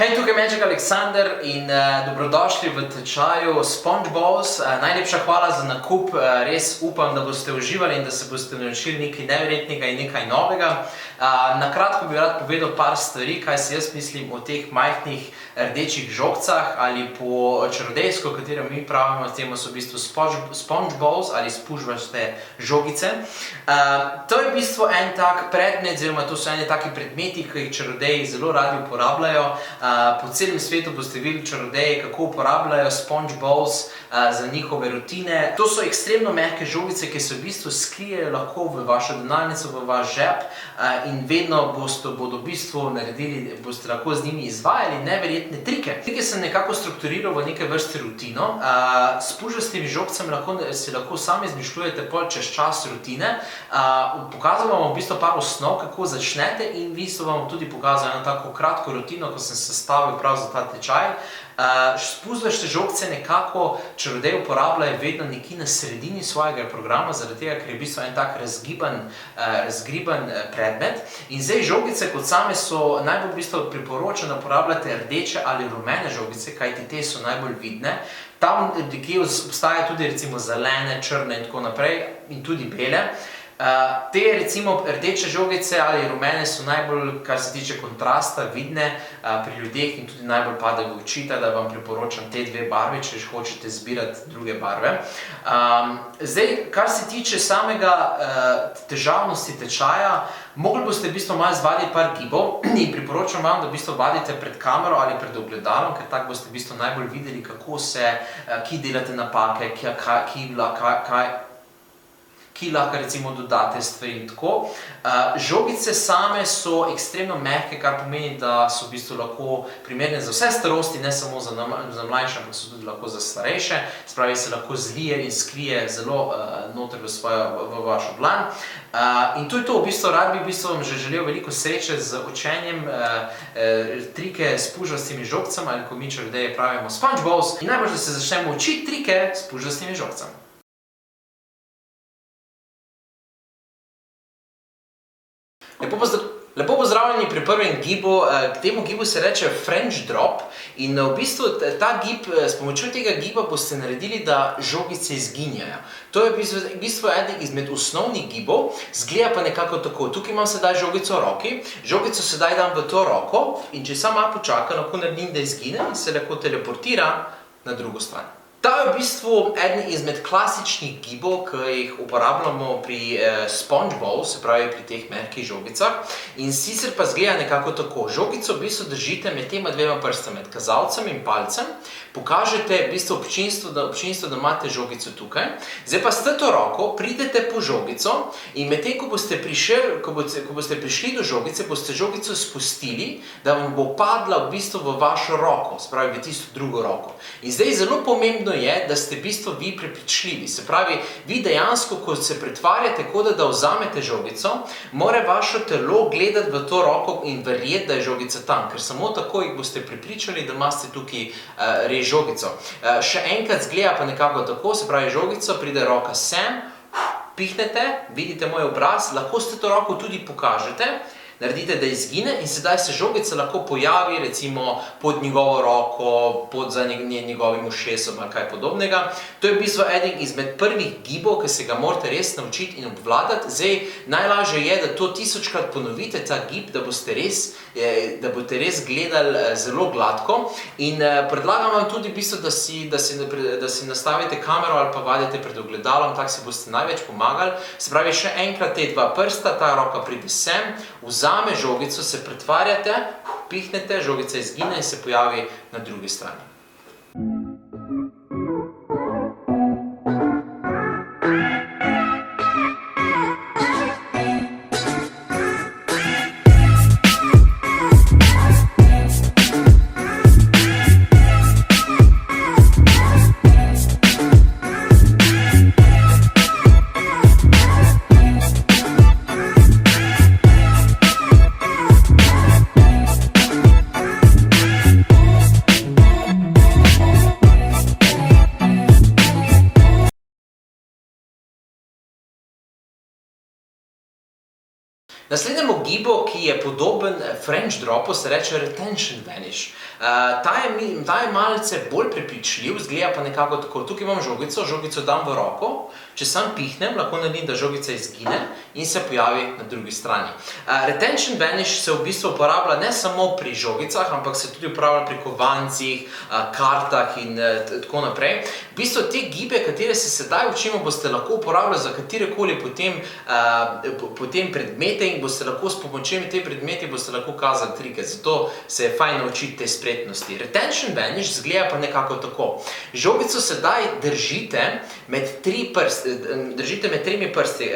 Hej, tukaj je Magic Alexander in dobrodošli v tečaju SpongeBalls. Najlepša hvala za nakup, res upam, da boste uživali in da se boste naučili nekaj neverjetnega in nekaj novega. Na kratko bi rad povedal par stvari, kaj si jaz mislim o teh majhnih rdečih žogcah ali po čarodejsko, katero mi pravimo, temu so v bistvu SpongeBalls ali spužvaste žogice. To je v bistvu en tak predmet, oziroma to so eni taki predmeti, ki jih čarodeji zelo radi uporabljajo. Po celem svetu boste videli čarodeje, kako uporabljajo SpongeBalls za njihove rutine. To so ekstremno mehke žogice, ki se v bistvu skrijejo lahko v vašo denarnico, v vaš žep in vedno bodo v bistvu naredili, boste lahko z njimi izvajali neverjetne trike. Trike sem nekako strukturiral v neke vrste rutino. S spužvastimi žogcami si lahko sami izmišljujete pol čez čas rutine. Pokazal vam v bistvu par osnov, kako začnete in v bistvu vam tudi pokazal eno tako kratko rutino, ko sem sestavil prav za ta tečaj. Spužvaste žogce nekako čarodeji uporabljajo vedno nekje na sredini svojega programa, zaradi tega, ker je v bistvu en tak razgiban predmet. In zdaj žogice kot same so najbolj v bistvu priporočeno uporabljati rdeče ali rumene žogice, kajti te so najbolj vidne. Tam nekje obstaja tudi recimo zelene, črne in tako naprej in tudi bele. Te recimo rdeče žogice ali rumene so najbolj, kar se tiče kontrasta, vidne pri ljudeh in tudi najbolj pade v oči, da vam priporočam te dve barve, če hočete zbirati druge barve. Zdaj, kar se tiče samega težavnosti tečaja, mogli boste v bistvu malo zvaditi par gibov in priporočam vam, da v bistvu vadite pred kamero ali pred ogledalom, ker tako boste v bistvu najbolj videli, kako se, kje delate napake, ki lahko recimo dodate stvari in tako. Žogice same so ekstremno mehke, kar pomeni, da so v bistvu lahko primerne za vse starosti, ne samo za mlajše, ampak so tudi lahko za starejše. Spravi se lahko zlije in skrije zelo noter v vašo dlan. In to je to, v bistvu rad bi vam že želel veliko sreče z učenjem trike s spužvastimi žogcami, ali ko mi čarodeji pravimo SpongeBalls. In najbolj, da se začnemo učiti trike s spužvastimi žogcami. Lepo pozdravljeni pri prvem gibu. K temu gibu se reče French drop in v bistvu s pomočjo tega giba boste naredili, da žogice izginjajo. To je v bistvu eden izmed osnovnih gibov, zgleda pa nekako tako. Tukaj imam sedaj žogico v roki, žogico sedaj dam v to roko in če samo malo počakam, lahko naredim, da izgine in se lahko teleportira na drugo stran. Ta je v bistvu eden izmed klasičnih gibov, ki jih uporabljamo pri SpongeBalls, se pravi pri teh mehkih žogicah. In sicer pa zgleda nekako tako. Žogico v bistvu držite med tema dvema prstama, med kazalcem in palcem. Pokažete v bistvu občinstvu, da imate žogico tukaj. Zdaj pa s to roko pridete po žogico in medtem, ko boste prišli do žogice, boste žogico spustili, da vam bo padla v bistvu v vašo roko, se pravi v tisto drugo roko. In zdaj zelo pomembno je, da ste v bistvu vi prepričljivi. Se pravi, vi dejansko, ko se pretvarjate, kot da vzamete žogico, mora vaše telo gledati v to roko in verjeti, da je žogica tam, ker samo tako jih boste prepričali, da imate tukaj res žogico. Še enkrat zgleda pa nekako tako, se pravi žogico, pride roka sem, pihnete, vidite moj obraz, lahko ste to roko tudi pokažete, naredite, da izgine in sedaj se žogica lahko pojavi recimo pod njegovo roko, pod za njegovim ušesom ali kaj podobnega. To je v bistvu eden izmed prvih gibov, ki se ga morate res naučiti in obvladati. Zdaj, najlažje je, da to 1000krat ponovite, ta gib, da boste res gledali zelo gladko. In predlagam vam tudi v bistvu, da si nastavite kamero ali pa vadite pred ogledalom, tako si boste največ pomagali. Se pravi, še enkrat te dva prsta, ta roka pride sem, vzame žogico, se pretvarjate, pihnete, žogica izgine in se pojavi na drugi strani. Naslednjemu gibu, ki je podoben French dropu, se reče retention vanish. Ta je malce bolj prepričljiv, zgleda pa nekako tako. Tukaj imam žogico dam v roko, če sam pihnem, lahko naredim, da žogica izgine in se pojavi na drugi strani. Retention vanish se v bistvu uporablja ne samo pri žogicah, ampak se tudi uporablja pri kovancih, kartah in tako naprej. V bistvu te gibe, katere se sedaj učimo, boste lahko uporabljali za katerekoli potem predmete in boste lahko s pomočjo te predmeti boste lahko kazali trike, zato se je fajn naučiti te spretnosti. Retention vanish zgleda pa nekako tako. Žogico sedaj držite med tremi prsti,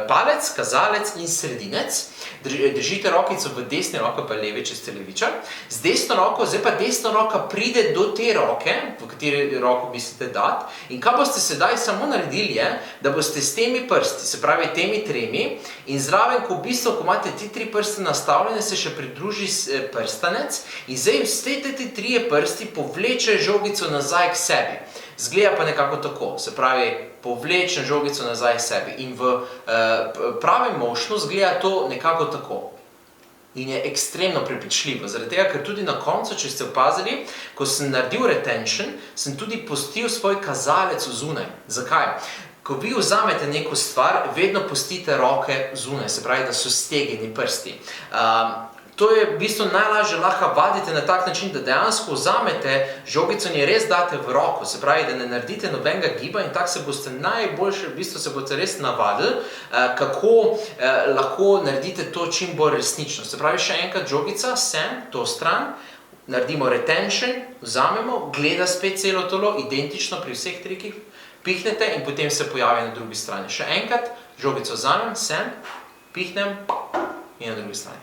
palec, kazalec in sredinec. Držite rokico v desni roko, pa levi, če ste levičar. Z desno roko, zdaj pa desna roka pride do te roke, v kateri roko mislite dati. In kaj boste sedaj samo naredili je, da boste s temi prsti, se pravi temi tremi, in zraven, ko imate ti tri prste nastavljene, se še pridruži prstanec in zdaj vse te trije prsti povleče žogico nazaj k sebi. Zgleda pa nekako tako, se pravi, povlečem žogico nazaj k sebi in v pravem mošnu zgleda to nekako tako. In je ekstremno prepričljivo, zaradi tega, ker tudi na koncu, če ste opazili, ko sem naredil retention, sem tudi pustil svoj kazalec zunaj. Zakaj? Ko vi vzamete neko stvar, vedno pustite roke zunaj, se pravi, da so stegeni prsti. To je v bistvu najlažje lahko vadite na tak način, da dejansko vzamete žogico in je res date v roko, se pravi, da ne naredite nobenega giba in tako se boste najboljše, v bistvu se boste res navadili, kako lahko naredite to čim bolj resnično. Se pravi, še enkrat žogica, sem, to stran, naredimo retention, vzamemo, gleda spet celo telo, identično pri vseh trikih, pihnete in potem se pojavi na drugi strani. Še enkrat, žogico vzamem, sem, pihnem in na drugi strani.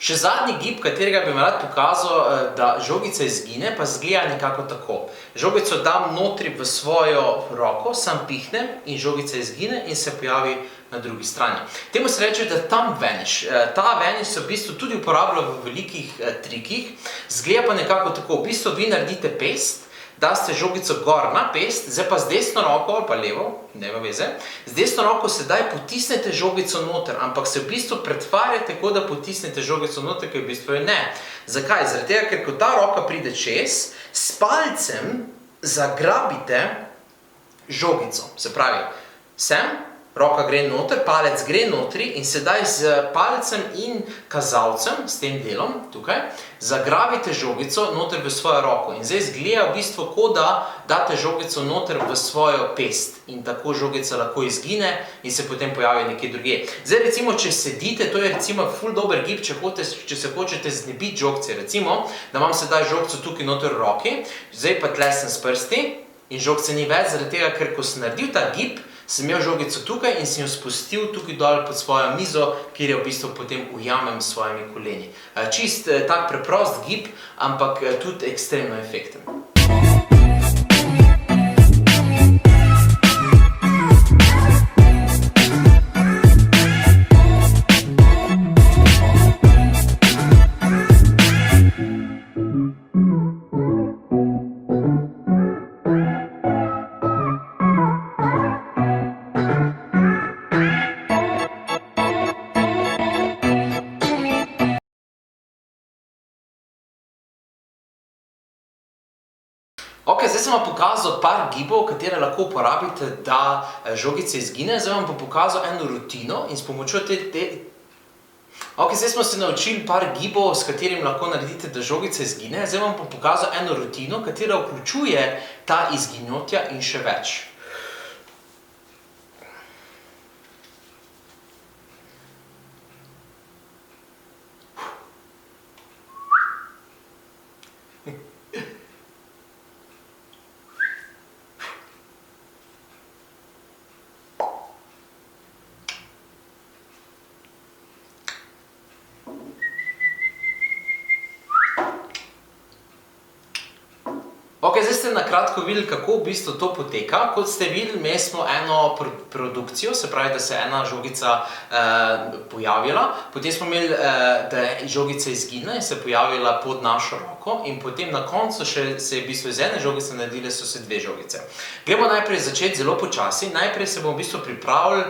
Še zadnji gib, katerega bi vam rad pokazal, da žogica izgine, pa zgleda nekako tako. Žogico dam notri v svojo roko, sam pihnem in žogica izgine in se pojavi na drugi strani. Temu se reče, da thumb vanish. Ta vanish se v bistvu tudi uporablja v velikih trikih, zgleda pa nekako tako. V bistvu vi naredite pest, daste žogico gor na pest, zdaj pa z desno roko ali pa levo, nema veze, z desno roko sedaj potisnete žogico noter, ampak se v bistvu pretvarjate, kot da potisnete žogico noter, ker v bistvu je ne. Zakaj? Zaradi tega, ker ko ta roka pride čez, s palcem zagrabite žogico. Se pravi, sem, roka gre noter, palec gre notri in sedaj z palcem in kazalcem, s tem delom, tukaj, zagrabite žogico noter v svojo roko. In zdaj zgleda v bistvu, kot da date žogico noter v svojo pest. In tako žogica lahko izgine in se potem pojavi nekje drugje. Zdaj recimo, če sedite, to je recimo ful dober gib, če se hočete znebiti žogce. Recimo, da imam sedaj žogco tukaj noter v roki, zdaj pa tle sem s prsti in žogce ni več, zaradi tega, ker ko sem naredil ta gib, sem imel žogico tukaj in sem jo spustil tukaj dol pod svojo mizo, kjer jo v bistvu potem ujamem s svojimi koleni. Čist tak preprost gib, ampak tudi ekstremno efekten. Ok, zdaj sem vam pokazal par gibov, katere lahko uporabite, da žogice izgine. Zdaj vam bom pokazal eno rutino in s pomočjo Ok, zdaj smo se naučili par gibov, s katerim lahko naredite, da žogica izgine. Zdaj vam bom pokazal eno rutino, katera vključuje ta izginotja in še več. Ok, zdaj ste na kratko videli, kako v bistvu to poteka. Kot ste videli, mi smo eno produkcijo, se pravi, da se je ena žogica pojavila, potem smo imeli, da je žogica izginila in se je pojavila pod našo roko in potem na koncu se je v bistvu iz ene žogice naredile so se dve žogice. Gremo najprej začeti zelo počasi. Najprej se bomo v bistvu pripravili,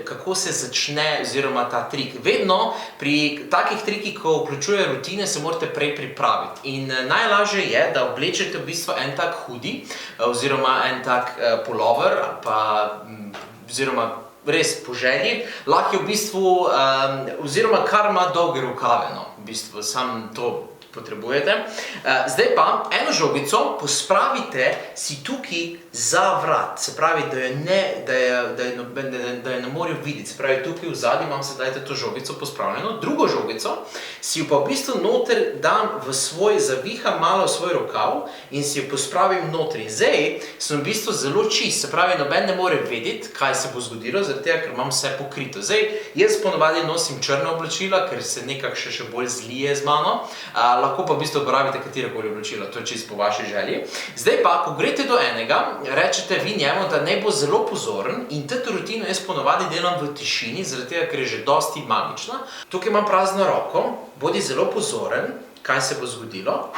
kako se začne oziroma ta trik. Vedno pri takih trikih, ko vključuje rutine, se morate prej pripraviti. In najlažje je, da oblečete v bistvu en tak hoodie oziroma en tak pulover, oziroma res po želji, lahko je v bistvu, oziroma kar ima dolge rokave, no, v bistvu, sam to potrebujete. Zdaj pa eno žogico pospravite si tukaj za vrat, se pravi, da je ne morejo videti, se pravi, tukaj v zadnji imam sedaj to žogico pospravljeno, drugo žogico si jo pa v bistvu noter dam zaviham malo v svoj rokav in si jo pospravim noter. In zdaj sem v bistvu zelo čist, se pravi, noben ne more vedeti, kaj se bo zgodilo, zaradi tega, ker imam vse pokrito. Zdaj, jaz ponovadi nosim črna oblačila, ker se nekako še bolj zlije z mano, lahko pa v bistvu uporabite katerekoli oblačila, to je čisto po vaši želji. Zdaj pa, ko greste do enega, rečete vi njemu, da naj bo zelo pozoren in to rutino jaz ponovadi delam v tišini, zaradi tega, ker je že dosti magična. Tukaj imam prazno roko, bodi zelo pozoren, kaj se bo zgodilo.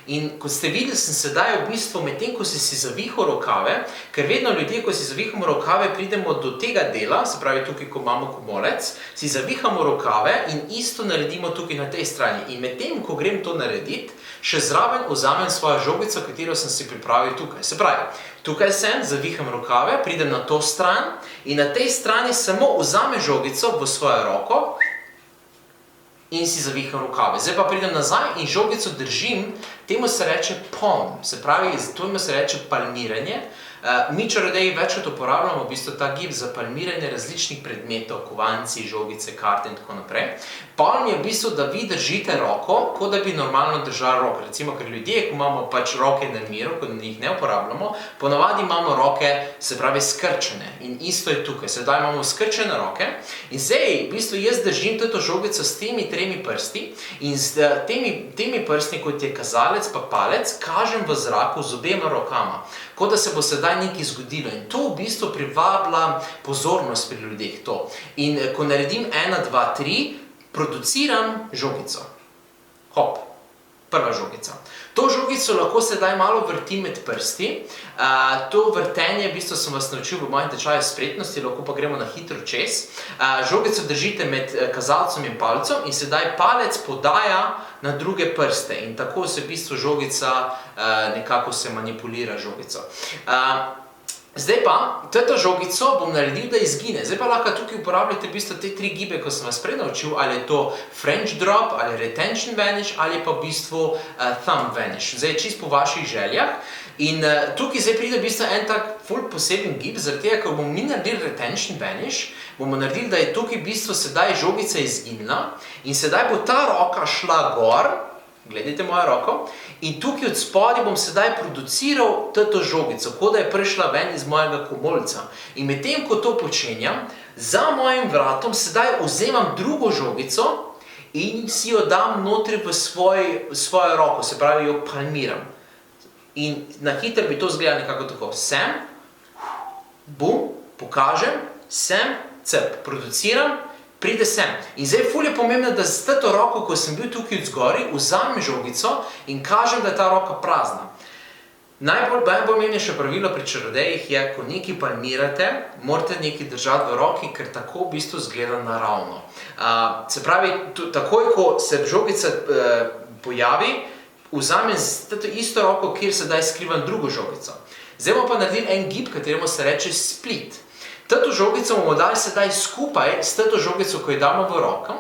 In kot ste videli, sem sedaj v bistvu medtem, ko si zavihal rokave, ker vedno ljudje, ko si zavihamo rokave, pridemo do tega dela, se pravi tukaj, ko imamo komolec, si zavihamo rokave in isto naredimo tukaj na tej strani. In medtem, ko grem to narediti, še zraven vzamem svojo žogico, katero sem si pripravil tukaj. Se pravi, tukaj sem, zaviham rokave, pridem na to stran in na tej strani samo vzamem žogico v svojo roko in si zaviham rokave. Zdaj pa pridem nazaj in žogico držim, temu se reče palm, se pravi, temu se reče palmiranje. Mi čarodeji večkrat uporabljamo v bistvu ta gib za palmiranje različnih predmetov, kovanci, žogice, karte in tako naprej. Palm je v bistvu, da vi držite roko, kot da bi normalno držali roko. Recimo, ker ljudje, ko imamo pač roke na miru, ko jih ne uporabljamo, ponavadi imamo roke, se pravi, skrčene. In isto je tukaj. Sedaj imamo skrčene roke in zdaj, v bistvu, jaz držim to žogico s temi tremi prsti in s temi prstmi, kot je kazalec pa palec, kažem v zraku z obema rokama, kot da se bo sedaj nekaj zgodilo. In to v bistvu privablja pozornost pri ljudeh to. In ko naredim 1, 2, 3, produciram žogico. Hop, prva žogica. To žogico lahko sedaj malo vrtim med prsti. To vrtenje, v bistvu sem vas naučil v mojem tečaju spretnosti, lahko pa gremo na hitro čez. Žogico držite med kazalcem in palcem in sedaj palec podaja na druge prste. In tako se v bistvu žogica, nekako se manipulira žogico. Zdaj pa, to žogico bom naredil, da izgine. Zdaj pa lahko tukaj uporabljate v bistvu te 3 gibe, ko sem vas prej naučil, ali je to French drop, ali retention vanish, ali pa v bistvu thumb vanish. Zdaj, čist po vaših željah. In tukaj zdaj pride v bistvu en tak ful poseben gib, zaradi tega, ko bomo mi naredili retention vanish, bomo naredili, da je tukaj v bistvu sedaj žogica izginila in sedaj bo ta roka šla gor, gledajte mojo roko, in tukaj od spodaj bom sedaj produciral to žogico, kot da je prišla ven iz mojega komolca. In medtem, ko to počenjam, za mojim vratom sedaj vzemam drugo žogico in si jo dam notri v svojo roko, se pravi, jo palmiram. In na hitro bi to izgledalo nekako tako. Sem, bum, pokažem, sem, cep, produciram, pride sem. In zdaj ful je pomembno, da z to roko, ko sem bil tukaj od zgori, vzamem žogico in kažem, da je ta roka prazna. Najpomembnejše pravilo pri čarodejih je, ko nekaj palmirate, morate nekaj držati v roki, ker tako v bistvu izgleda naravno. Se pravi, takoj, ko se žogica pojavi, vzamem to isto roko, kjer sedaj skrivam drugo žogico. Zdaj bomo pa naredili en gib, kateremu se reče split. Tato žogico bomo dali sedaj skupaj s tato žogico, ko jo damo v roko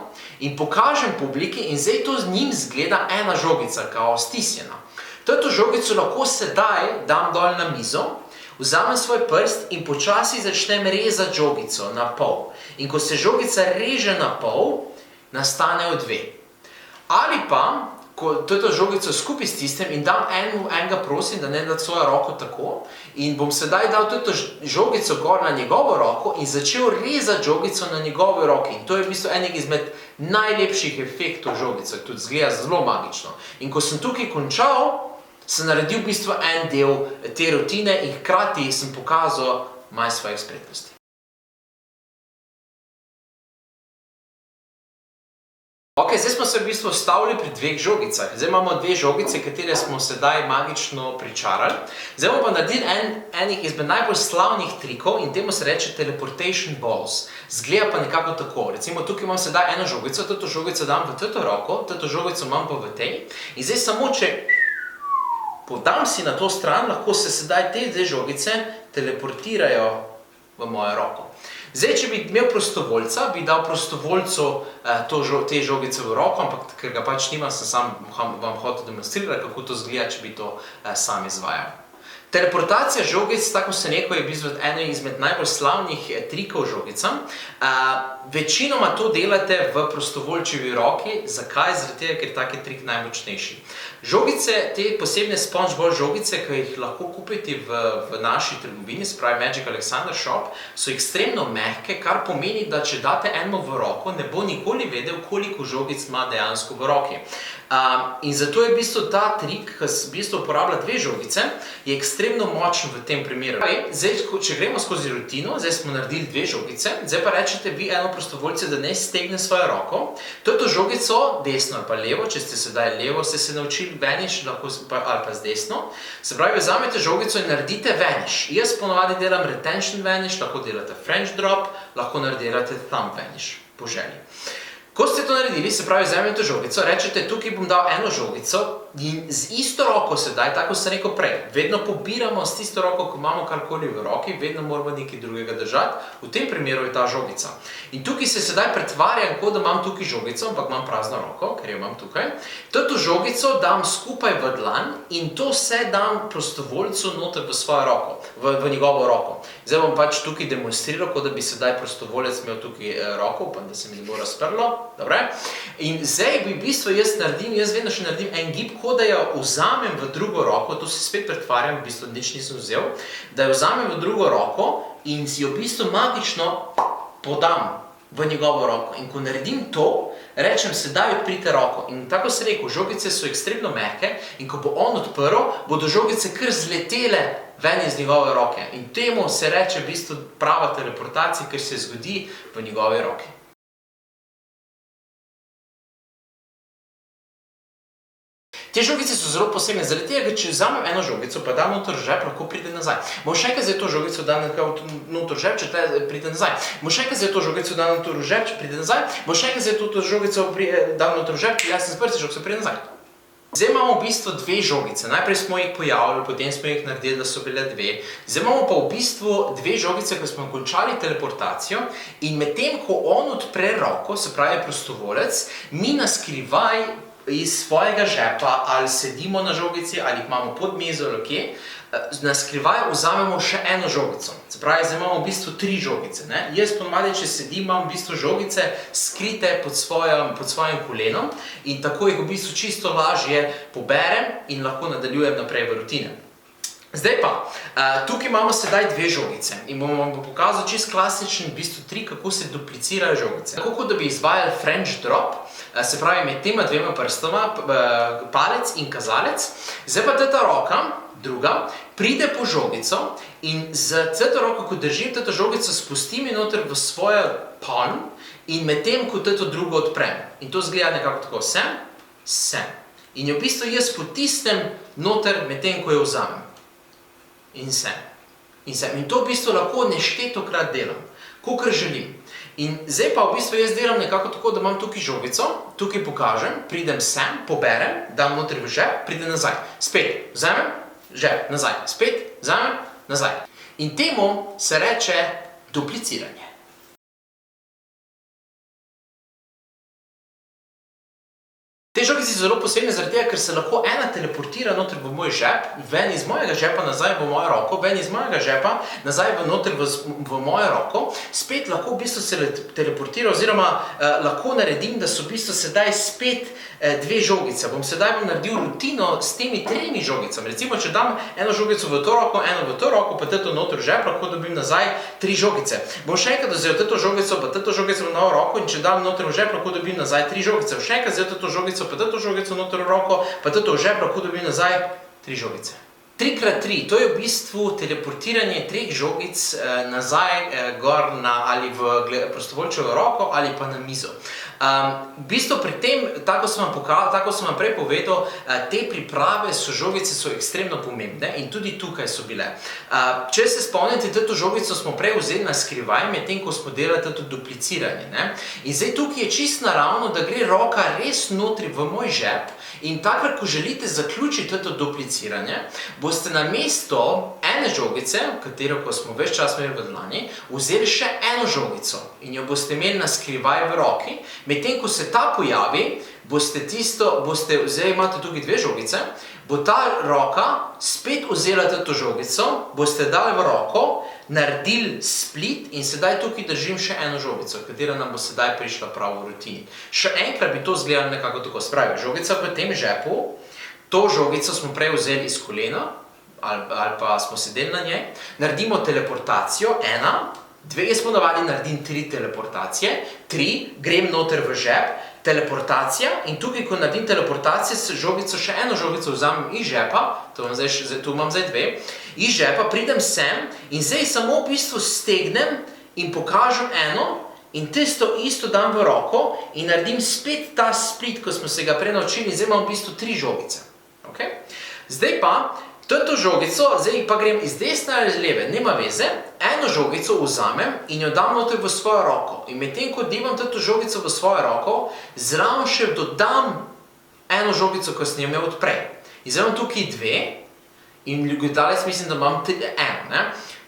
in pokažem publiki in zdaj to z njim zgleda ena žogica, kao stisnjena. Tato žogico lahko sedaj dam dol na mizo, vzamem svoj prst in počasi začnem rezati žogico na pol. In ko se žogica reže na pol, nastanejo dve. Ali pa to žogico skupaj stisnem in dam enega prosim, da ne da svojo roko tako in bom sedaj dal to žogico gor na njegovo roko in začel rezati žogico na njegovi roki. In to je v bistvu enega izmed najlepših efektov žogice, tudi zgleda zelo magično. In ko sem tukaj končal, sem naredil v bistvu en del te rutine in hkrati sem pokazal malo svojih spretnosti. Ok, zdaj smo se v bistvu stavili pri dveh žogicah. Zdaj imamo dve žogice, katere smo sedaj magično pričarali. Zdaj bomo pa naredili enih izmed najbolj slavnih trikov in temu se reče teleportation balls. Zgleda pa nekako tako. Recimo tukaj imam sedaj eno žogico, to žogico dam v to roko, to žogico imam pa v tej. In zdaj samo, če podam si na to stran, lahko se sedaj te dve žogice teleportirajo v mojo roko. Zdaj, če bi imel prostovoljca, bi dal prostovoljcu te žogice v roko, ampak ker ga pač nimam, sem sam vam hotel demonstrirati, kako to zgleda, če bi to sam izvajal. Teleportacija žogic, tako se neko, je v bistvu eno izmed najbolj slavnih trikov žogicam. Večinoma to delate v prostovoljčevi roki. Zakaj? Zaradi tega, ker je taki trik najmočnejši. Žogice, te posebne SpongeBob žogice, ki jih lahko kupite v naši trgovini, se pravi Magic Alexander Shop, so ekstremno mehke, kar pomeni, da če date enemu v roko, ne bo nikoli vedel, koliko žogic ima dejansko v roki. In zato je v bistvu ta trik, ki v bistvu uporablja dve žogice, je ekstremno močen v tem primeru. Zdaj, če gremo skozi rutino, zdaj smo naredili dve žogice, zdaj pa rečete vi eno prostovoljce, da ne stegne svojo roko. To žogico, desno ali pa levo, če ste sedaj levo, ste se naučili vanish, ali pa z desno. Se pravi, vzamete žogico in naredite vanish. Jaz ponovadi delam retention vanish, lahko delate French drop, lahko naredite thumb vanish, po želji. Ko ste to naredili, se pravi, vzamete žogico, rečete, tukaj bom dal eno žogico in z isto roko sedaj, tako sem rekel prej, vedno pobiramo s tisto roko, ko imamo karkoli v roki, vedno moramo nekaj drugega držati, v tem primeru je ta žogica. In tukaj se sedaj pretvarjam, kot da imam tukaj žogico, ampak imam prazno roko, ker jo imam tukaj. To žogico dam skupaj v dlan in to vse dam prostovoljcu noter v svojo roko, v njegovo roko. Zdaj bom pač tukaj demonstriral, kot da bi sedaj prostovoljec imel tukaj roko, upam, da se mi ne bo razprlo. Dobre. In zdaj v bistvu jaz vedno še naredim en gib, kot da jo vzamem v drugo roko, to se spet pretvarjam, v bistvu nič nisem vzel, da jo vzamem v drugo roko in si jo v bistvu magično podam v njegovo roko. In ko naredim to, rečem, sedaj odprite roko. In tako se rekel, žogice so ekstremno mehke in ko bo on odprl, bodo žogice kar zletele ven iz njegove roke. In temu se reče v bistvu prava teleportacija, ker se zgodi v njegovi roki. Te žogice so zelo posebne, zaradi tega, če vzamem eno žogico, pa dam noter v žep, lahko pride nazaj. Bom še enkrat zdaj to žogico dam noter v žep, če pride nazaj. Bom še enkrat zdaj to žogico dam noter v žep, če pride nazaj. Bom še enkrat zdaj to žogico dam noter v žep, če jaz sem sprci, žog se pride nazaj. Zdaj imamo v bistvu dve žogice. Najprej smo jih pojavili, potem smo jih naredili, da so bile dve. Zdaj imamo pa v bistvu dve žogice, ko smo končali teleportacijo in medtem, ko on odpre roko, se pravi prostovolec, mi na skrivaj iz svojega žepa ali sedimo na žogici ali imamo pod mizo ali kje, na skrivaj vzamemo še eno žogico. Se pravi, zdaj imamo v bistvu tri žogice. Jaz ponovadi, če sedim, imam v bistvu žogice skrite pod svojim kolenom in tako jih v bistvu čisto lažje poberem in lahko nadaljujem naprej v rutine. Zdaj pa, tukaj imamo sedaj dve žogice in bom vam pokazal čist klasičen v bistvu trik, kako se duplicirajo žogice. Tako kot da bi izvajali French drop, se pravi med tema dvema prstoma, palec in kazalec, zdaj pa ta roka, druga, pride po žogico in z to roko, ko držim to žogico, spustim in noter v svojo palm in medtem, ko to drugo odprem. In to zgleda nekako tako, sem. In jo v bistvu jaz potisnem noter medtem, ko jo vzamem. In sem. In to v bistvu lahko neštetokrat delam, kakor želim. In zdaj pa v bistvu jaz delam nekako tako, da imam tukaj žogico, tukaj pokažem, pridem sem, poberem, dam noter v žep, pridem nazaj. Spet, vzamem, žep, nazaj. Spet, vzamem, nazaj. In temu se reče dupliciranje. Te žogice so zelo posebne zaradi tega, ker se lahko ena teleportira noter v moj žep, ven iz mojega žepa nazaj v mojo roko, ven iz mojega žepa nazaj noter v mojo roko, spet lahko v bistvu se teleportira oziroma lahko naredim, da so v bistvu sedaj spet dve žogice. Sedaj bom naredil rutino s temi 3 žogicami. Recimo, če dam eno žogico v to roko, eno v to roko, pa teto noter v žep, lahko dobim nazaj 3 žogice. Bom še enkrat vzel teto žogico, pa teto žogico v novo roko in če dam noter v žep, lahko dobim nazaj 3 žogice. Še enkrat vzel teto žogico, pa teto žogico noter v roko, pa teto v žep, lahko dobim nazaj 3 žogice. 3x3, to je v bistvu teleportiranje 3 žogic nazaj gor ali v prostovoljčevo roko ali pa na mizo. V bistvu pri tem, tako sem vam prej povedal, te priprave žogice so ekstremno pomembne in tudi tukaj so bile. Če se spomnite, to žogico smo prej vzeli na skrivaj, medtem ko smo delali to dupliciranje. In zdaj tukaj je čisto naravno, da gre roka res notri v moj žep in takrat, ko želite zaključiti to dupliciranje, boste namesto ene žogice, katero ko smo več čas imeli v dlani, vzeli še eno žogico in jo boste imeli na skrivaj v roki. Medtem, ko se ta pojavi, zdaj imate tukaj 2 žogice, bo ta roka spet vzela to žogico, boste dali v roko, naredili split in sedaj tukaj držim še eno žogico, katera nam bo sedaj prišla prav v rutini. Še enkrat bi to izgledalo nekako tako. Spravi, žogica v tem žepu, to žogico smo prej vzeli iz kolena, ali pa smo sedeli na njej, naredimo teleportacijo, 1, 2, jaz ponavadi naredim 3 teleportacije, 3, grem noter v žep, teleportacija in tukaj, ko naredim teleportacijo, s žogico, še eno žogico vzamem iz žepa, tu imam zdaj 2, iz žepa pridem sem in zdaj samo v bistvu stegnem in pokažem eno in tisto isto dam v roko in naredim spet ta split, ko smo se ga prej naučili in zdaj imam v bistvu 3 žogice. Zdaj pa, to žogico, zdaj pa grem iz desne ali iz leve, nema veze, eno žogico vzamem in jo dam noter v svojo roko. In medtem, ko divam to žogico v svojo roko, zraven še dodam eno žogico, ko sem jo imel odprej. In zdaj imam tukaj 2 in dalec mislim, da imam eno.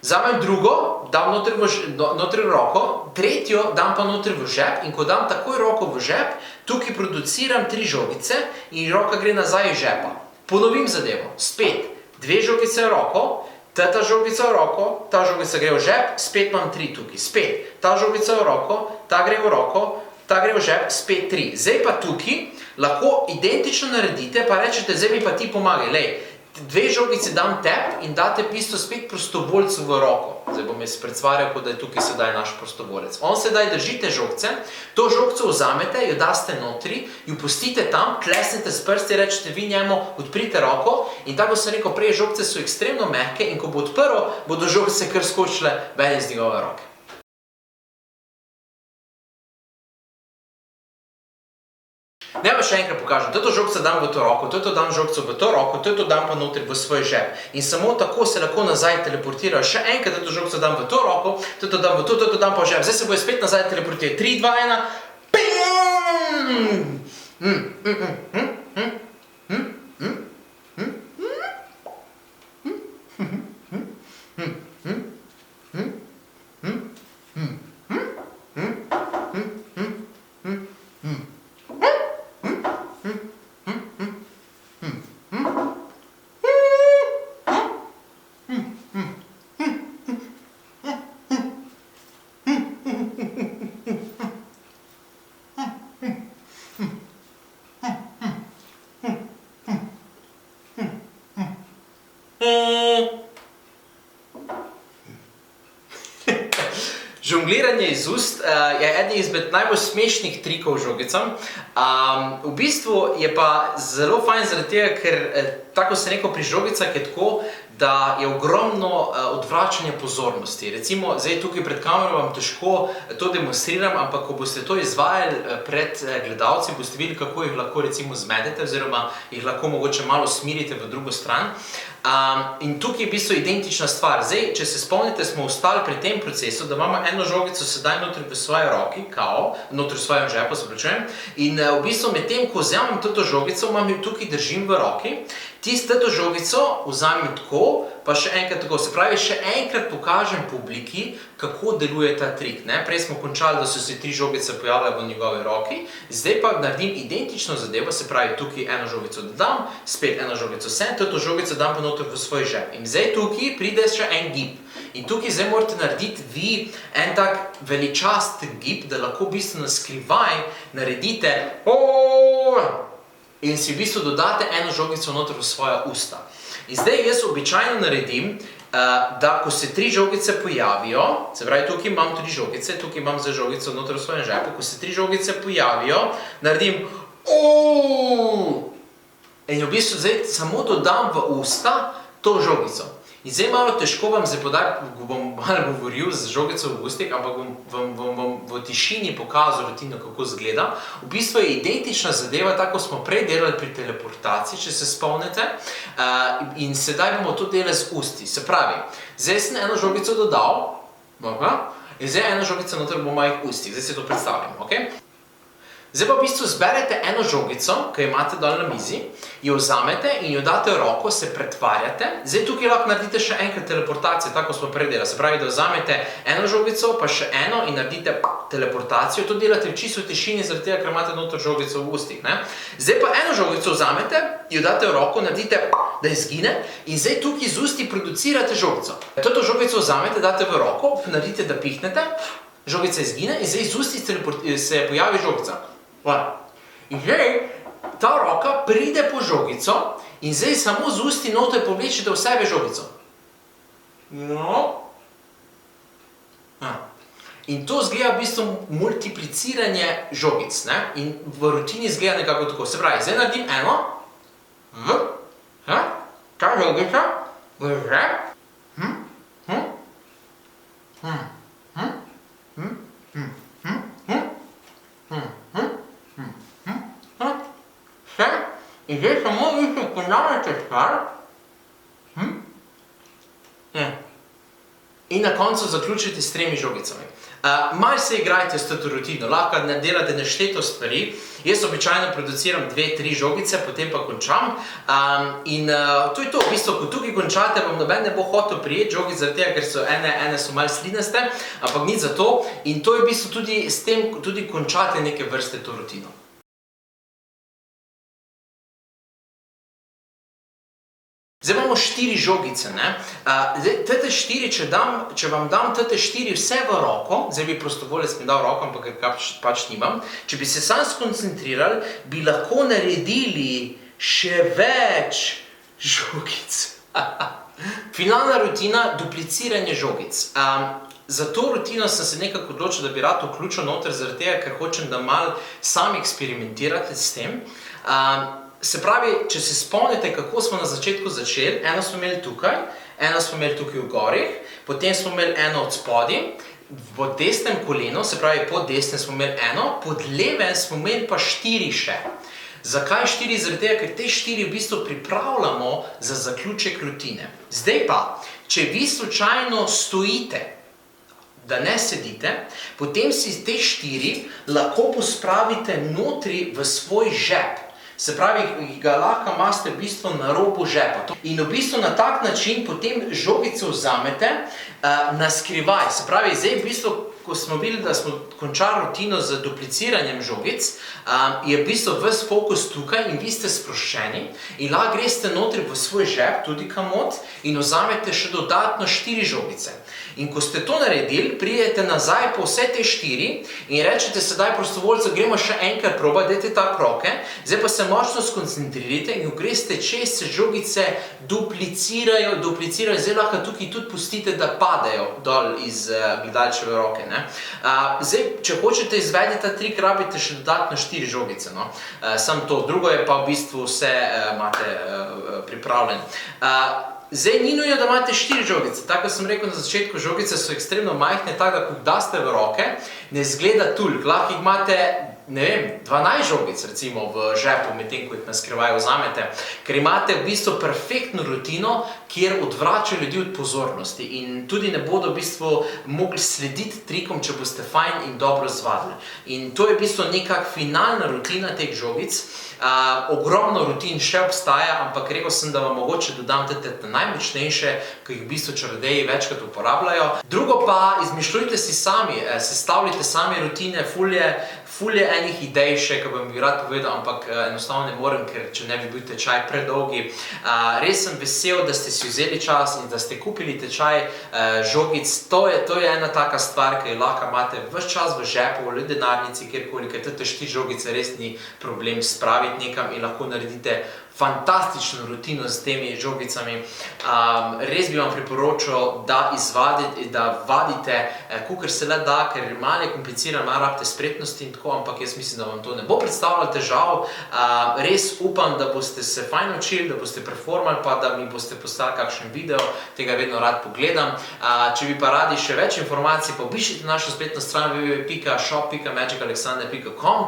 Vzamem drugo, dam noter v roko, tretjo dam pa noter v žep in ko dam takoj roko v žep, tukaj produciram 3 žogice in roka gre nazaj iz žepa. Ponovim zadevo, spet. 2 žogice v roko, ta žogica v roko, ta žogica gre v žep, spet imam 3 tukaj, spet. Ta žogica v roko, ta gre v roko, ta gre v žep, spet 3. Zdaj pa tukaj lahko identično naredite, pa rečete, zdaj mi pa ti pomagaj, lej, 2 žogice dam tep in date pisto spet prostovoljcu v roko. Zdaj bom jaz predstvarjal, kot da je tukaj sedaj naš prostovoljec. On sedaj držite žogce, to žogco vzamete, jo daste notri, jo pustite tam, klesnete s prsti, rečete vi njemu, odprite roko in tako sem rekel, prej žogce so ekstremno mehke in ko bo odprl, bodo žogce kar skočile ven iz njegove roke. Ne pa še enkrat pokažem, to žogco dam v to roko, to dam žogco v to roko, to dam pa notri v svoj žep. In samo tako se lahko nazaj teleportirajo. Še enkrat to žogco dam v to roko, to dam v to dam pa v žep. Zdaj se bojo spet nazaj teleportirati. 3, 2, Žongliranje iz ust je eden izmed najbolj smešnih trikov žogicam. V bistvu je pa zelo fajn zaradi tega, ker tako se rekel pri žogicah je tako, da je ogromno odvračanja pozornosti. Recimo, zdaj tukaj pred kamero vam težko to demonstriram, ampak ko boste to izvajali pred gledalci, boste videli, kako jih lahko recimo zmedete oziroma jih lahko mogoče malo smirite v drugo stran. In tukaj je v bistvu identična stvar. Zdaj, če se spomnite, smo ostali pri tem procesu, da imamo eno žogico sedaj notri v svoji roki, notri v svojem žepu, se pričujem, in v bistvu med tem, ko vzamem to žogico, imam jo tukaj držim v roki, Tisto žogico vzamem tako, pa še enkrat tako. Se pravi, še enkrat pokažem publiki, kako deluje ta trik. Prej smo končali, da so se 3 žogice pojavile v njegovi roki, zdaj pa naredim identično zadevo, se pravi, tukaj eno žogico dodam, spet eno žogico sem, to žogico dam pa noter v svoj žep. In zdaj tukaj pride še en gib. In tukaj zdaj morate narediti vi en tak veličasten gib, da lahko v bistvu na skrivaj naredite in si v bistvu dodate eno žogico noter v svoja usta. In zdaj jaz običajno naredim, da ko se 3 žogice pojavijo, se pravi, tukaj imam 3 žogice, tukaj imam zdaj žogico noter v svojem žepu, ko se 3 žogice pojavijo, naredim in v bistvu zdaj samo dodam v usta to žogico. In zdaj malo težko vam zdaj podati, bom malo govoril z žogico v ustih, ampak vam bom v tišini pokazal rutino, kako izgleda. V bistvu je identična zadeva, tako smo prej delali pri teleportaciji, če se spomnite. In sedaj bomo to delali z usti. Se pravi, zdaj sem eno žogico dodal, in zdaj eno žogico noter bo mojih ustih. Zdaj se to predstavljamo, ok? Zdaj pa v bistvu zberete eno žogico, ki jo imate dol na mizi, jo vzamete in jo date v roko, se pretvarjate. Zdaj tukaj lahko naredite še enkrat teleportacijo, tako smo prej delali. Se pravi, da vzamete eno žogico, pa še eno in naredite teleportacijo. To delate v čisto tišini, zaradi tega, ker imate noter žogico v ustih. Zdaj pa eno žogico vzamete, jo date v roko, naredite, da izgine in zdaj tukaj z usti producirate žogico. Toto žogico vzamete, date v roko, naredite, da pihnete, žogica izgine in zdaj z usti se pojavi žogica. In zdaj ta roka pride po žogico in zdaj samo z usti noter povlečete v sebe žogico. In to zgleda v bistvu multipliciranje žogic. In v rutini zgleda nekako tako. Se pravi, zdaj naredim eno, ta žogica, v žep, in zdaj samo vi se ponavljate stvar in na koncu zaključite s 3 žogicami. Malo se igrajte s to rutino, lahko delate nešteto stvari. Jaz običajno produciram 2-3 žogice, potem pa končam. In to je to, v bistvu, ko tukaj končate, vam noben ne bo hotel prijeti žogic, zaradi tega, ker so ene so malo slinaste, ampak nič za to. In to je v bistvu tudi s tem, tudi končate neke vrste to rutino. Zdaj imamo 4 žogice. Tete 4, če vam dam tete 4 vse v roko, zdaj bi prostovoljec mi dal roko, ampak pač nimam, če bi se sam skoncentrirali, bi lahko naredili še več žogic. Finalna rutina, dupliciranje žogic. Za to rutino sem se nekako odločil, da bi rad vključil noter, zaradi tega, ker hočem, da malo sami eksperimentirate s tem. Se pravi, če se spomnite, kako smo na začetku začeli, eno smo imeli tukaj, eno smo imeli tukaj v gorih, potem smo imeli eno od spodaj, v desnem kolenu, se pravi pod desnem smo imeli eno, pod levem smo imeli pa 4 še. Zakaj 4? Zaradi tega, ker te 4 v bistvu pripravljamo za zaključek rutine. Zdaj pa, če vi slučajno stojite, da ne sedite, potem si te 4 lahko pospravite notri v svoj žep. Se pravi, ga lahko imate v bistvu na robu žepa. In v bistvu na tak način potem žogico vzamete na skrivaj. Se pravi, zdaj v bistvu, ko smo videli, da smo končali rutino z dupliciranjem žogic, je v bistvu ves fokus tukaj in vi ste sproščeni in lahko greste notri v svoj žep, tudi kamot, in vzamete še dodatno 4 žogice. In ko ste to naredili, pridete nazaj po vse te 4 in rečete sedaj prostovoljcu, gremo še enkrat probat, dajte tako roke, zdaj pa se močno skoncentrirajte in ko greste čez, se žogice duplicirajo, zdaj lahko tukaj tudi pustite, da padajo dol iz gledalčeve roke. Zdaj, če hočete izvedeti ta trik, rabite še dodatno 4 žogice. Samo to, drugo je pa v bistvu vse imate pripravljeno. Zdaj, ni nujno, da imate 4 žogice. Tako sem rekel na začetku, žogice so ekstremno majhne, tako da ko jih daste v roke, ne izgleda toliko. Lahko jih imate ne vem, 12 žogic recimo v žepu, medtem ko jih na skrivaj vzamete, ker imate v bistvu perfektno rutino, kjer odvrača ljudi od pozornosti in tudi ne bodo v bistvu mogli slediti trikom, če boste fajn in dobro zvadili. In to je v bistvu nekak finalna rutina teh žogic. Ogromno rutin še obstaja, ampak rekel sem, da vam mogoče dodam te najmočnejše, ki jih v bistvu čarodeji večkrat uporabljajo. Drugo pa, izmišljujte si sami, sestavljajte sami rutine, ful je enih idej še, ki bom bi rad povedal, ampak enostavno ne morem, ker če ne bi bil tečaj predolgi. Res sem vesel, da ste si vzeli čas in da ste kupili tečaj žogic. To je ena taka stvar, ki jo lahko imate ves čas v žepu, v denarnici, kjerkoli, ker te 4 žogice res ni problem spraviti nekam in lahko naredite fantastično rutino s temi žogicami. Res bi vam priporočal, da vadite, kolikor se le da, ker malo je komplicirano, malo rabite spretnosti in tako, ampak jaz mislim, da vam to ne bo predstavljalo težav. Res upam, da boste se fajn učili, da boste performali, pa da mi boste poslali kakšen video, tega vedno rad pogledam. Če bi pa radi še več informacij, pa obiščite našo spletno stran www.shop.magicalexander.com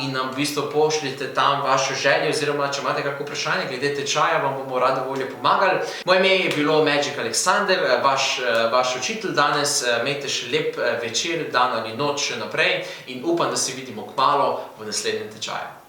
in nam v bistvu pošljite tam vašo željo, oziroma če imate kako vprašanje glede tečaja, vam bomo rado volje pomagali. Moje ime je bilo Magic Alexander, vaš učitelj danes. Imejte še lep večer, dan ali noč še naprej in upam, da se vidimo kmalu v naslednjem tečaju.